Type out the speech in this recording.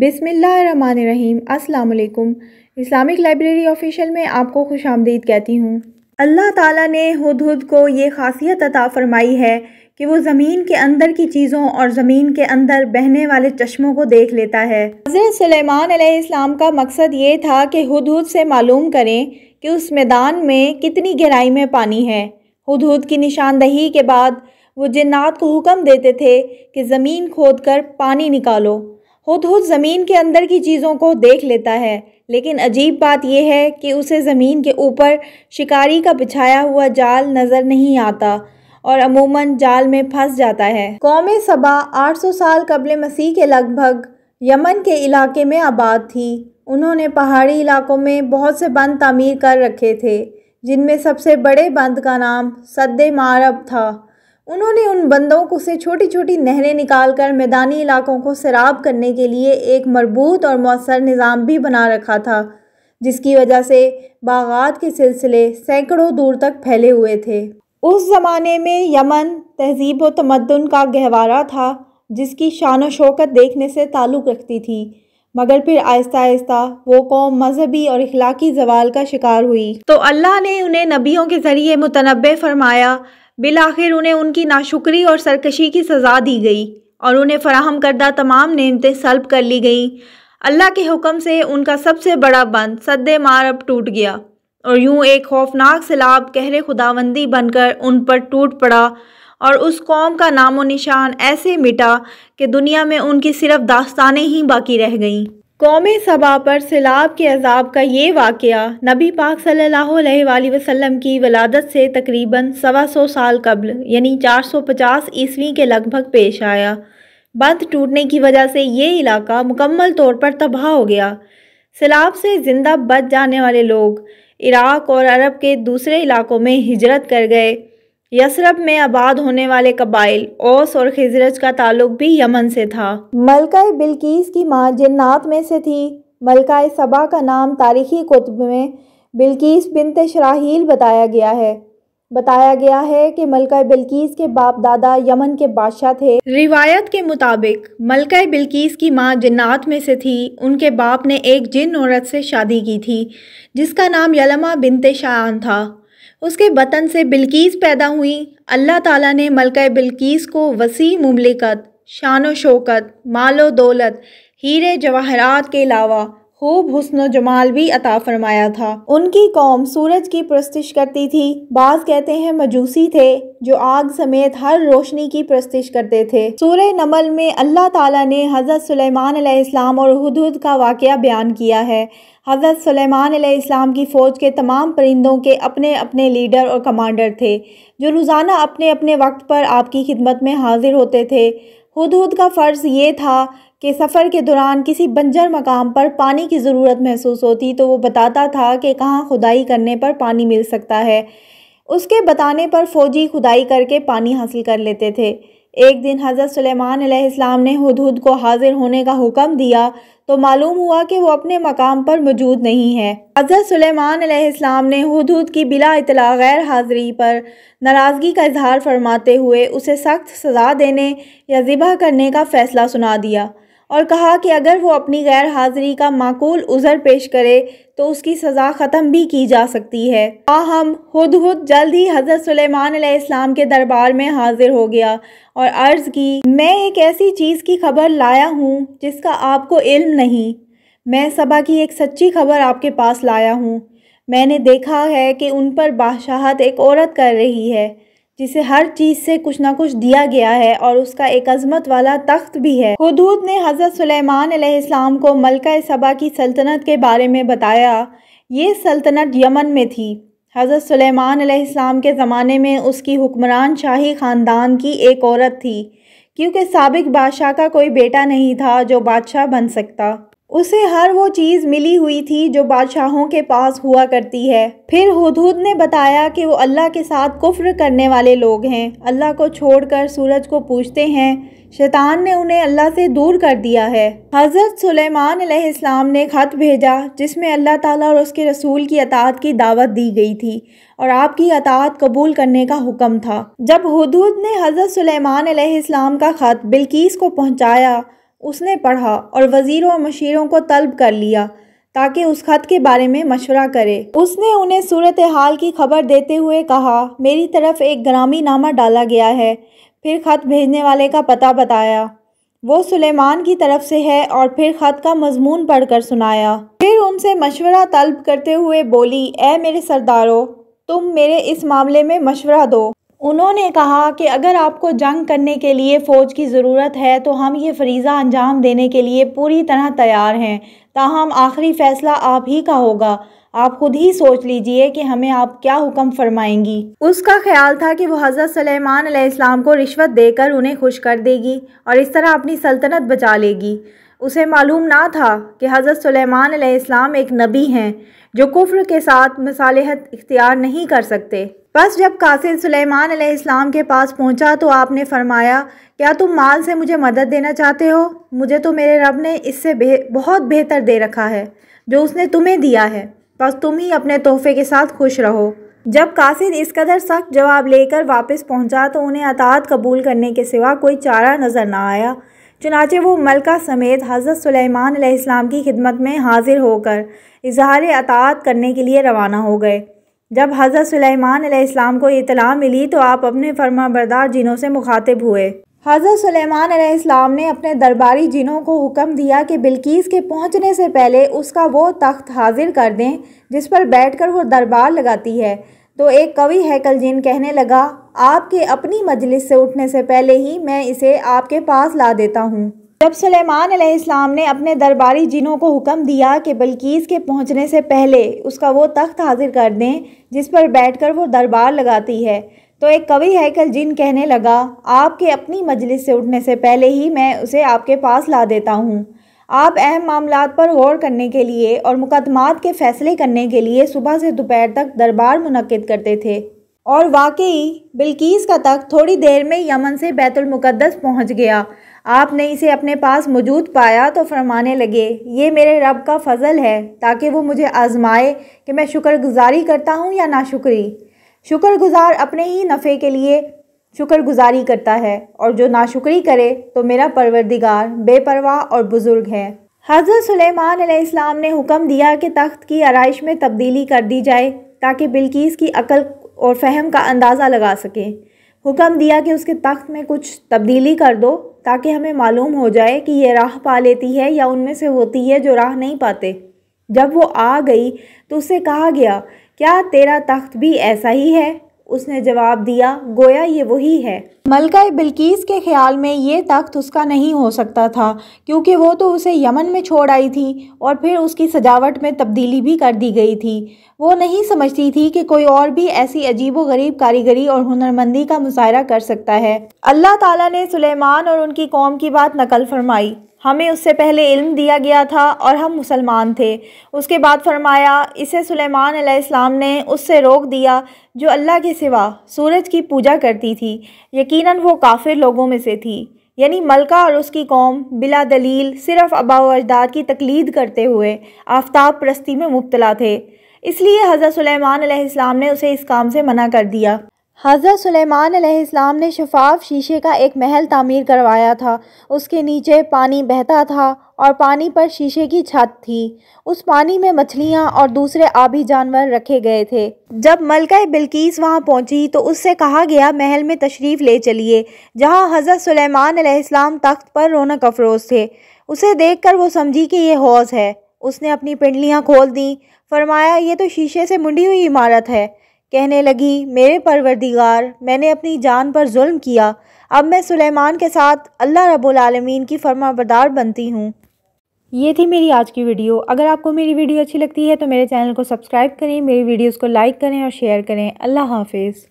بسم اللہ الرحمن الرحیم۔ السلام علیکم۔ اسلامک لائبریری آفیشیل میں آپ کو خوش آمدید کہتی ہوں۔ اللہ تعالیٰ نے ہدہد کو یہ خاصیت عطا فرمائی ہے کہ وہ زمین کے اندر کی چیزوں اور زمین کے اندر بہنے والے چشموں کو دیکھ لیتا ہے۔ حضرت سلیمان علیہ السلام کا مقصد یہ تھا کہ ہدہد سے معلوم کریں کہ اس میدان میں کتنی گہرائی میں پانی ہے۔ ہدہد کی نشاندہی کے بعد وہ جنات کو حکم دیتے تھے کہ زمین کھود کر پانی نکالو۔ ہدہد زمین کے اندر کی چیزوں کو دیکھ لیتا ہے، لیکن عجیب بات یہ ہے کہ اسے زمین کے اوپر شکاری کا بچھایا ہوا جال نظر نہیں آتا اور عموماً جال میں پھنس جاتا ہے۔ قوم سبا 800 سال قبل مسیح کے لگ بھگ یمن کے علاقے میں آباد تھی۔ انہوں نے پہاڑی علاقوں میں بہت سے بند تعمیر کر رکھے تھے، جن میں سب سے بڑے بند کا نام سد مارب تھا۔ انہوں نے ان بندوں کو سے چھوٹی چھوٹی نہریں نکال کر میدانی علاقوں کو سیراب کرنے کے لیے ایک مربوط اور مؤثر نظام بھی بنا رکھا تھا، جس کی وجہ سے باغات کے سلسلے سینکڑوں دور تک پھیلے ہوئے تھے۔ اس زمانے میں یمن تہذیب و تمدن کا گہوارہ تھا، جس کی شان و شوکت دیکھنے سے تعلق رکھتی تھی، مگر پھر آہستہ آہستہ وہ قوم مذہبی اور اخلاقی زوال کا شکار ہوئی تو اللہ نے انہیں نبیوں کے ذریعے متنبع فرمایا۔ بالآخر انہیں ان کی ناشکری اور سرکشی کی سزا دی گئی اور انہیں فراہم کردہ تمام نعمتیں سلب کر لی گئیں۔ اللہ کے حکم سے ان کا سب سے بڑا بند سد مارب ٹوٹ گیا اور یوں ایک خوفناک سیلاب قہر خداوندی بن کر ان پر ٹوٹ پڑا اور اس قوم کا نام و نشان ایسے مٹا کہ دنیا میں ان کی صرف داستانیں ہی باقی رہ گئیں۔ قوم سبا پر سیلاب کے عذاب کا یہ واقعہ نبی پاک صلی اللہ علیہ وآلہ وسلم کی ولادت سے تقریباً 125 سال قبل یعنی 450 عیسوی کے لگ بھگ پیش آیا۔ بند ٹوٹنے کی وجہ سے یہ علاقہ مکمل طور پر تباہ ہو گیا۔ سیلاب سے زندہ بچ جانے والے لوگ عراق اور عرب کے دوسرے علاقوں میں ہجرت کر گئے۔ یثرب میں آباد ہونے والے قبائل اوس اور خزرج کا تعلق بھی یمن سے تھا۔ ملکہ بلقیس کی ماں جنات میں سے تھی۔ ملکہ سبا کا نام تاریخی کتب میں بلقیس بنت شراحیل بتایا گیا ہے کہ ملکہ بلقیس کے باپ دادا یمن کے بادشاہ تھے۔ روایت کے مطابق ملکہ بلقیس کی ماں جنات میں سے تھی۔ ان کے باپ نے ایک جن عورت سے شادی کی تھی جس کا نام یلمہ بنت شعان تھا۔ اس کے بطن سے بلقیس پیدا ہوئیں۔ اللہ تعالیٰ نے ملکہ بلقیس کو وسیع مملکت، شان و شوکت، مال و دولت، ہیرے جواہرات کے علاوہ خوب حسن و جمال بھی عطا فرمایا تھا۔ ان کی قوم سورج کی پرستش کرتی تھی۔ بعض کہتے ہیں مجوسی تھے جو آگ سمیت ہر روشنی کی پرستش کرتے تھے۔ سورہ نمل میں اللہ تعالیٰ نے حضرت سلیمان علیہ السلام اور ہدہد کا واقعہ بیان کیا ہے۔ حضرت سلیمان علیہ السلام کی فوج کے تمام پرندوں کے اپنے اپنے لیڈر اور کمانڈر تھے، جو روزانہ اپنے اپنے وقت پر آپ کی خدمت میں حاضر ہوتے تھے۔ ہدہد کا فرض یہ تھا کہ سفر کے دوران کسی بنجر مقام پر پانی کی ضرورت محسوس ہوتی تو وہ بتاتا تھا کہ کہاں کھدائی کرنے پر پانی مل سکتا ہے۔ اس کے بتانے پر فوجی کھدائی کر کے پانی حاصل کر لیتے تھے۔ ایک دن حضرت سلیمان علیہ السلام نے ہدہد کو حاضر ہونے کا حکم دیا تو معلوم ہوا کہ وہ اپنے مقام پر موجود نہیں ہے۔ حضرت سلیمان علیہ السلام نے ہدہد کی بلا اطلاع غیر حاضری پر ناراضگی کا اظہار فرماتے ہوئے اسے سخت سزا دینے یا ذبح کرنے کا فیصلہ سنا دیا اور کہا کہ اگر وہ اپنی غیر حاضری کا معقول عذر پیش کرے تو اس کی سزا ختم بھی کی جا سکتی ہے۔ تاہم ہدہد جلد ہی حضرت سلیمان علیہ السلام کے دربار میں حاضر ہو گیا اور عرض کی، میں ایک ایسی چیز کی خبر لایا ہوں جس کا آپ کو علم نہیں۔ میں سبا کی ایک سچی خبر آپ کے پاس لایا ہوں۔ میں نے دیکھا ہے کہ ان پر بادشاہت ایک عورت کر رہی ہے جسے ہر چیز سے کچھ نہ کچھ دیا گیا ہے اور اس کا ایک عظمت والا تخت بھی ہے۔ ہدہد نے حضرت سلیمان علیہ السلام کو ملکہ سبا کی سلطنت کے بارے میں بتایا۔ یہ سلطنت یمن میں تھی۔ حضرت سلیمان علیہ السلام کے زمانے میں اس کی حکمران شاہی خاندان کی ایک عورت تھی، کیونکہ سابق بادشاہ کا کوئی بیٹا نہیں تھا جو بادشاہ بن سکتا۔ اسے ہر وہ چیز ملی ہوئی تھی جو بادشاہوں کے پاس ہوا کرتی ہے۔ پھر ہدہد نے بتایا کہ وہ اللہ کے ساتھ کفر کرنے والے لوگ ہیں، اللہ کو چھوڑ کر سورج کو پوجتے ہیں۔ شیطان نے انہیں اللہ سے دور کر دیا ہے۔ حضرت سلیمان علیہ السلام نے خط بھیجا جس میں اللہ تعالیٰ اور اس کے رسول کی اطاعت کی دعوت دی گئی تھی اور آپ کی اطاعت قبول کرنے کا حکم تھا۔ جب ہدہد نے حضرت سلیمان علیہ السلام کا خط بلقیس کو پہنچایا، اس نے پڑھا اور وزیروں اور مشیروں کو طلب کر لیا تاکہ اس خط کے بارے میں مشورہ کرے۔ اس نے انہیں صورتحال کی خبر دیتے ہوئے کہا، میری طرف ایک گرامی نامہ ڈالا گیا ہے۔ پھر خط بھیجنے والے کا پتہ بتایا، وہ سلیمان کی طرف سے ہے، اور پھر خط کا مضمون پڑھ کر سنایا۔ پھر ان سے مشورہ طلب کرتے ہوئے بولی، اے میرے سردارو، تم میرے اس معاملے میں مشورہ دو۔ انہوں نے کہا کہ اگر آپ کو جنگ کرنے کے لیے فوج کی ضرورت ہے تو ہم یہ فریضہ انجام دینے کے لیے پوری طرح تیار ہیں، تاہم آخری فیصلہ آپ ہی کا ہوگا۔ آپ خود ہی سوچ لیجئے کہ ہمیں آپ کیا حکم فرمائیں گی۔ اس کا خیال تھا کہ وہ حضرت سلیمان علیہ السلام کو رشوت دے کر انہیں خوش کر دے گی اور اس طرح اپنی سلطنت بچا لے گی۔ اسے معلوم نہ تھا کہ حضرت سلیمان علیہ السلام ایک نبی ہیں جو کفر کے ساتھ مصالحت اختیار نہیں کر سکتے۔ بس جب قاصد سلیمان علیہ السلام کے پاس پہنچا تو آپ نے فرمایا، کیا تم مال سے مجھے مدد دینا چاہتے ہو؟ مجھے تو میرے رب نے اس سے بہت بہتر دے رکھا ہے جو اس نے تمہیں دیا ہے، بس تم ہی اپنے تحفے کے ساتھ خوش رہو۔ جب قاصد اس قدر سخت جواب لے کر واپس پہنچا تو انہیں اطاعت قبول کرنے کے سوا کوئی چارہ نظر نہ آیا، چنانچہ وہ ملکہ سمیت حضرت سلیمان علیہ السلام کی خدمت میں حاضر ہو کر اظہار اطاعت کرنے کے لیے روانہ ہو گئے۔ جب حضرت سلیمان علیہ السلام کو اطلاع ملی تو آپ اپنے فرمانبردار جنوں سے مخاطب ہوئے۔ حضرت سلیمان علیہ السلام نے اپنے درباری جنوں کو حکم دیا کہ بلقیس کے پہنچنے سے پہلے اس کا وہ تخت حاضر کر دیں جس پر بیٹھ کر وہ دربار لگاتی ہے۔ تو ایک قوی ہیکل جن کہنے لگا، آپ کے اپنی مجلس سے اٹھنے سے پہلے ہی میں اسے آپ کے پاس لا دیتا ہوں۔ جب سلیمان علیہ السلام نے اپنے درباری جنوں کو حکم دیا کہ بلقیس کے پہنچنے سے پہلے اس کا وہ تخت حاضر کر دیں جس پر بیٹھ کر وہ دربار لگاتی ہے، تو ایک قوی ہیکل جن کہنے لگا، آپ کے اپنی مجلس سے اٹھنے سے پہلے ہی میں اسے آپ کے پاس لا دیتا ہوں۔ آپ اہم معاملات پر غور کرنے کے لیے اور مقدمات کے فیصلے کرنے کے لیے صبح سے دوپہر تک دربار منعقد کرتے تھے، اور واقعی بلقیس کا تخت تھوڑی دیر میں یمن سے بیت المقدس پہنچ گیا۔ آپ نے اسے اپنے پاس موجود پایا تو فرمانے لگے، یہ میرے رب کا فضل ہے تاکہ وہ مجھے آزمائے کہ میں شکر گزاری کرتا ہوں یا ناشکری۔ شکر گزار اپنے ہی نفع کے لیے شکر گزاری کرتا ہے، اور جو ناشکری کرے تو میرا پروردگار بے پرواہ اور بزرگ ہے۔ حضرت سلیمان علیہ السلام نے حکم دیا کہ تخت کی آرائش میں تبدیلی کر دی جائے تاکہ بلقیس کی عقل اور فہم کا اندازہ لگا سکیں۔ حکم دیا کہ اس کے تخت میں کچھ تبدیلی کر دو تاکہ ہمیں معلوم ہو جائے کہ یہ راہ پا لیتی ہے یا ان میں سے ہوتی ہے جو راہ نہیں پاتے۔ جب وہ آ گئی تو اس سے کہا گیا، کیا تیرا تخت بھی ایسا ہی ہے؟ اس نے جواب دیا، گویا یہ وہی ہے۔ ملکہ بلقیس کے خیال میں یہ تخت اس کا نہیں ہو سکتا تھا، کیونکہ وہ تو اسے یمن میں چھوڑ آئی تھی اور پھر اس کی سجاوٹ میں تبدیلی بھی کر دی گئی تھی۔ وہ نہیں سمجھتی تھی کہ کوئی اور بھی ایسی عجیب و غریب کاریگری اور ہنرمندی کا مظاہرہ کر سکتا ہے۔ اللہ تعالیٰ نے سلیمان اور ان کی قوم کی بات نقل فرمائی، ہمیں اس سے پہلے علم دیا گیا تھا اور ہم مسلمان تھے۔ اس کے بعد فرمایا، اسے سلیمان علیہ السلام نے اس سے روک دیا جو اللہ کے سوا سورج کی پوجا کرتی تھی، یقیناً وہ کافر لوگوں میں سے تھی۔ یعنی ملکہ اور اس کی قوم بلا دلیل صرف آباء و اجداد کی تقلید کرتے ہوئے آفتاب پرستی میں مبتلا تھے، اس لیے حضرت سلیمان علیہ السلام نے اسے اس کام سے منع کر دیا۔ حضرت سلیمان علیہ السلام نے شفاف شیشے کا ایک محل تعمیر کروایا تھا، اس کے نیچے پانی بہتا تھا اور پانی پر شیشے کی چھت تھی۔ اس پانی میں مچھلیاں اور دوسرے آبی جانور رکھے گئے تھے۔ جب ملکہ بلقیس وہاں پہنچی تو اس سے کہا گیا، محل میں تشریف لے چلیے جہاں حضرت سلیمان علیہ السلام تخت پر رونق افروز تھے۔ اسے دیکھ کر وہ سمجھی کہ یہ حوض ہے۔ اس نے اپنی پنڈلیاں کھول دیں، فرمایا، یہ تو شیشے سے منڈی ہوئی عمارت ہے۔ کہنے لگی، میرے پروردگار، میں نے اپنی جان پر ظلم کیا، اب میں سلیمان کے ساتھ اللہ رب العالمین کی فرمانبردار بنتی ہوں۔ یہ تھی میری آج کی ویڈیو۔ اگر آپ کو میری ویڈیو اچھی لگتی ہے تو میرے چینل کو سبسکرائب کریں، میری ویڈیوز کو لائک کریں اور شیئر کریں۔ اللہ حافظ۔